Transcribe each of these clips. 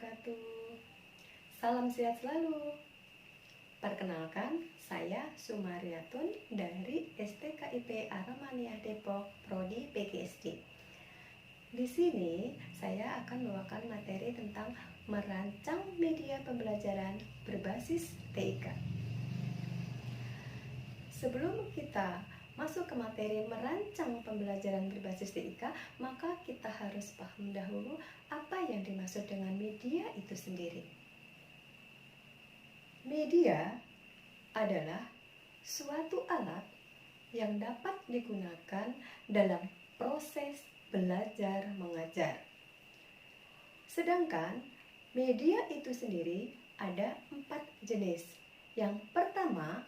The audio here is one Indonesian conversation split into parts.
wabarakatuh. Salam sehat selalu. Perkenalkan, saya Sumariatun dari STKIP Aremania Depok, Prodi PGSD. Di sini saya akan membawakan materi tentang merancang media pembelajaran berbasis TIK. Sebelum kita masuk ke materi merancang pembelajaran berbasis TIK, maka kita harus paham dahulu apa yang dimaksud dengan media itu sendiri. Media adalah suatu alat yang dapat digunakan dalam proses belajar mengajar. Sedangkan media itu sendiri ada 4 jenis. Yang pertama,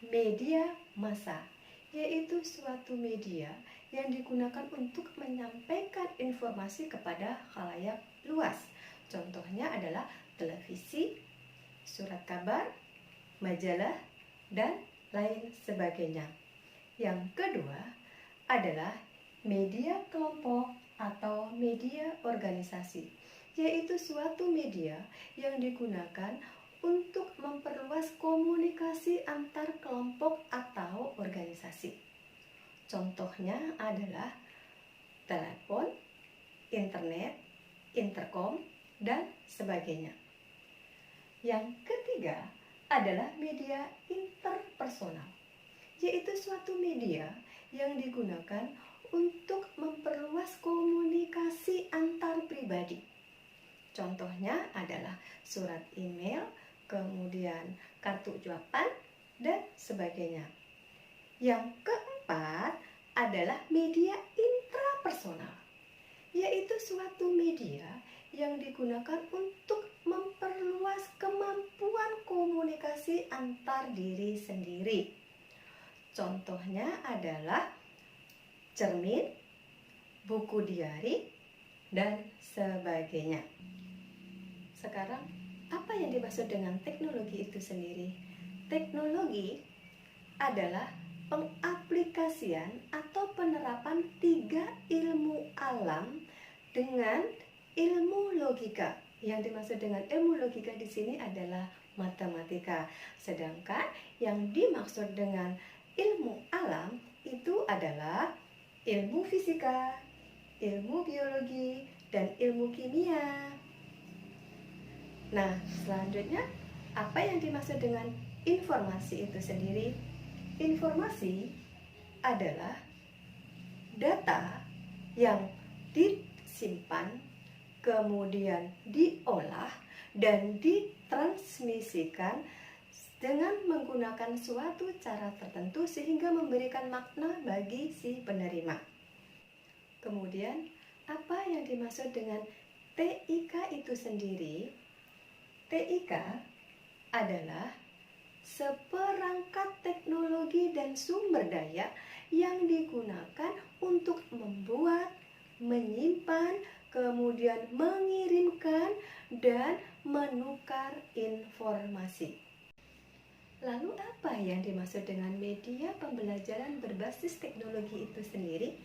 media massa, yaitu suatu media yang digunakan untuk menyampaikan informasi kepada khalayak luas. Contohnya adalah televisi, surat kabar, majalah, dan lain sebagainya. Yang kedua adalah media kelompok atau media organisasi, yaitu suatu media yang digunakan untuk memperluas komunikasi antar kelompok atau organisasi. Contohnya adalah telepon, internet, interkom, dan sebagainya. Yang ketiga adalah media interpersonal, yaitu suatu media yang digunakan untuk memperluas komunikasi antar pribadi. Contohnya adalah surat email, kemudian kartu ucapan, dan sebagainya. Yang keempat adalah media intrapersonal, yaitu suatu media yang digunakan untuk memperluas kemampuan komunikasi antar diri sendiri. Contohnya adalah cermin, buku diari, dan sebagainya. Sekarang, apa yang dimaksud dengan teknologi itu sendiri? Teknologi adalah pengaplikasian atau penerapan 3 ilmu alam dengan ilmu logika. Yang dimaksud dengan ilmu logika di sini adalah matematika. Sedangkan yang dimaksud dengan ilmu alam itu adalah ilmu fisika, ilmu biologi, dan ilmu kimia. Nah, selanjutnya apa yang dimaksud dengan informasi itu sendiri? Informasi adalah data yang disimpan, kemudian diolah dan ditransmisikan dengan menggunakan suatu cara tertentu sehingga memberikan makna bagi si penerima. Kemudian, apa yang dimaksud dengan TIK itu sendiri? TIK adalah seperangkat teknologi dan sumber daya yang digunakan untuk membuat, menyimpan, kemudian mengirimkan, dan menukar informasi. Lalu apa yang dimaksud dengan media pembelajaran berbasis teknologi itu sendiri?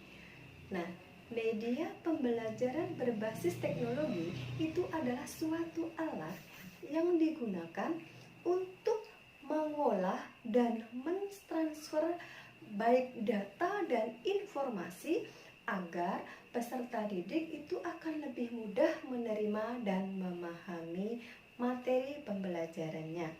Nah, media pembelajaran berbasis teknologi itu adalah suatu alat yang digunakan untuk mengolah dan mentransfer baik data dan informasi agar peserta didik itu akan lebih mudah menerima dan memahami materi pembelajarannya.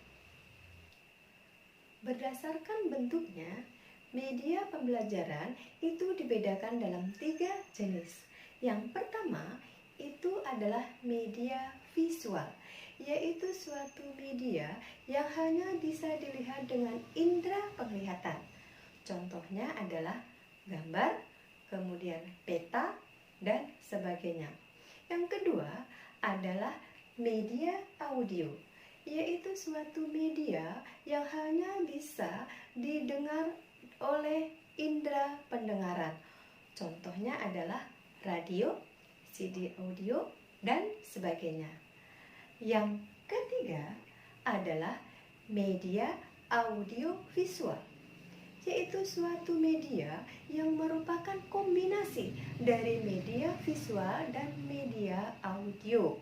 Berdasarkan bentuknya, media pembelajaran itu dibedakan dalam 3 jenis. Yang pertama itu adalah media visual, yaitu suatu media yang hanya bisa dilihat dengan indera penglihatan. Contohnya adalah gambar, kemudian peta, dan sebagainya. Yang kedua adalah media audio, yaitu suatu media yang hanya bisa didengar oleh indera pendengaran. Contohnya adalah radio, CD audio, dan sebagainya. Yang ketiga adalah media audiovisual, yaitu suatu media yang merupakan kombinasi dari media visual dan media audio.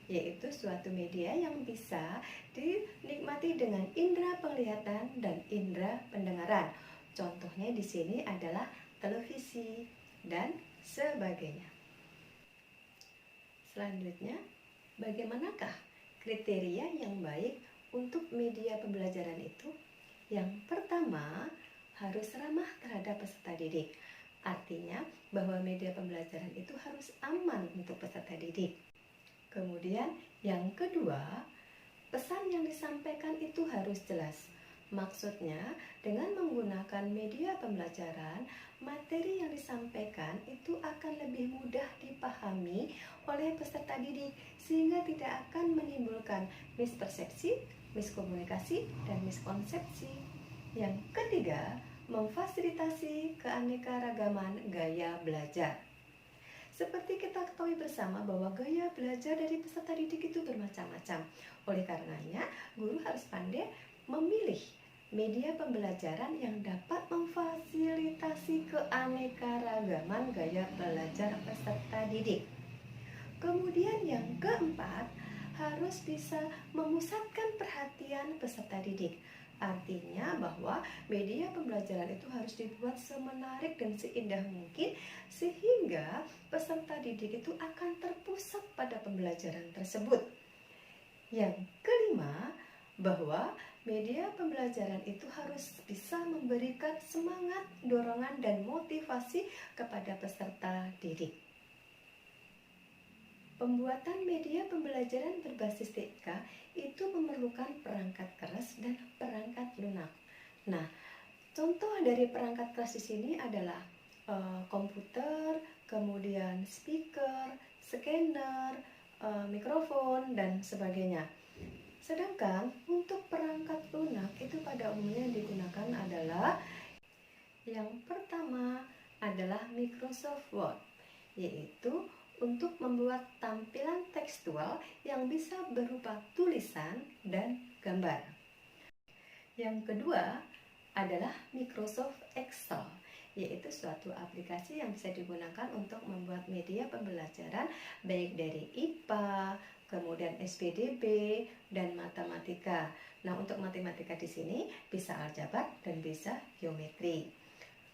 yaitu suatu media yang bisa dinikmati dengan indera penglihatan dan indera pendengaran. Contohnya di sini adalah televisi dan sebagainya. Selanjutnya, bagaimanakah kriteria yang baik untuk media pembelajaran itu? Yang pertama, harus ramah terhadap peserta didik. Artinya bahwa media pembelajaran itu harus aman untuk peserta didik. Kemudian yang kedua, pesan yang disampaikan itu harus jelas. Maksudnya, dengan menggunakan media pembelajaran, materi yang disampaikan itu akan lebih mudah dipahami oleh peserta didik sehingga tidak akan menimbulkan mispersepsi, miskomunikasi, dan miskonsepsi. Yang ketiga, memfasilitasi keanekaragaman gaya belajar. Seperti kita ketahui bersama bahwa gaya belajar dari peserta didik itu bermacam-macam. Oleh karenanya, guru harus pandai memilih media pembelajaran yang dapat memfasilitasi keanekaragaman gaya belajar peserta didik. Kemudian yang keempat, harus bisa memusatkan perhatian peserta didik. Artinya bahwa media pembelajaran itu harus dibuat semenarik dan seindah mungkin sehingga peserta didik itu akan terpusat pada pembelajaran tersebut. Yang kelima, bahwa media pembelajaran itu harus bisa memberikan semangat, dorongan, dan motivasi kepada peserta didik. Pembuatan media pembelajaran berbasis TIK itu memerlukan perangkat keras dan perangkat lunak. Nah, contoh dari perangkat keras di sini adalah komputer, kemudian speaker, scanner, mikrofon, dan sebagainya. Sedangkan untuk perangkat lunak itu pada umumnya digunakan adalah yang pertama adalah Microsoft Word, yaitu untuk membuat tampilan tekstual yang bisa berupa tulisan dan gambar. Yang kedua adalah Microsoft Excel, yaitu suatu aplikasi yang bisa digunakan untuk membuat media pembelajaran baik dari IPA, kemudian SPDB, dan matematika. Nah, untuk matematika di sini bisa aljabar dan bisa geometri.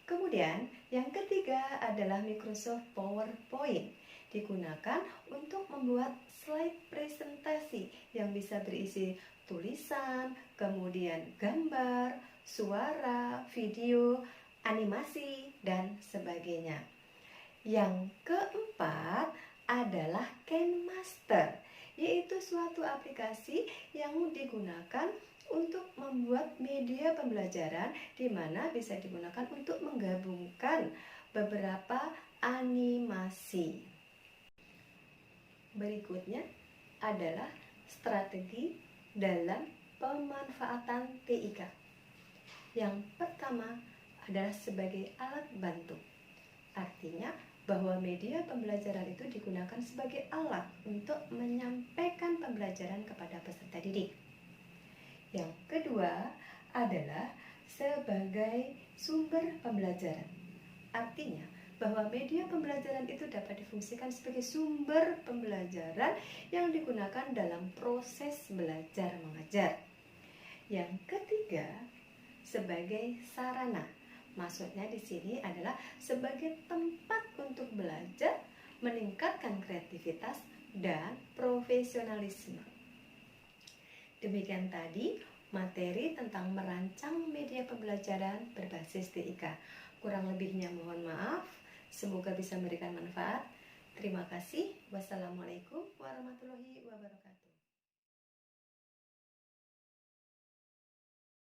Kemudian, yang ketiga adalah Microsoft PowerPoint. Digunakan untuk membuat slide presentasi yang bisa berisi tulisan, kemudian gambar, suara, video, animasi, dan sebagainya. Yang keempat adalah KineMaster, yaitu suatu aplikasi yang digunakan untuk membuat media pembelajaran di mana bisa digunakan untuk menggabungkan beberapa animasi. Berikutnya adalah strategi dalam pemanfaatan TIK. Yang pertama adalah sebagai alat bantu. Artinya bahwa media pembelajaran itu digunakan sebagai alat untuk menyampaikan pembelajaran kepada peserta didik. Yang kedua adalah sebagai sumber pembelajaran. Artinya bahwa media pembelajaran itu dapat difungsikan sebagai sumber pembelajaran yang digunakan dalam proses belajar mengajar. Yang ketiga, sebagai sarana. Maksudnya di sini adalah sebagai tempat untuk belajar, meningkatkan kreativitas dan profesionalisme. Demikian tadi materi tentang merancang media pembelajaran berbasis TIK. Kurang lebihnya mohon maaf. Semoga bisa memberikan manfaat. Terima kasih. Wassalamualaikum warahmatullahi wabarakatuh.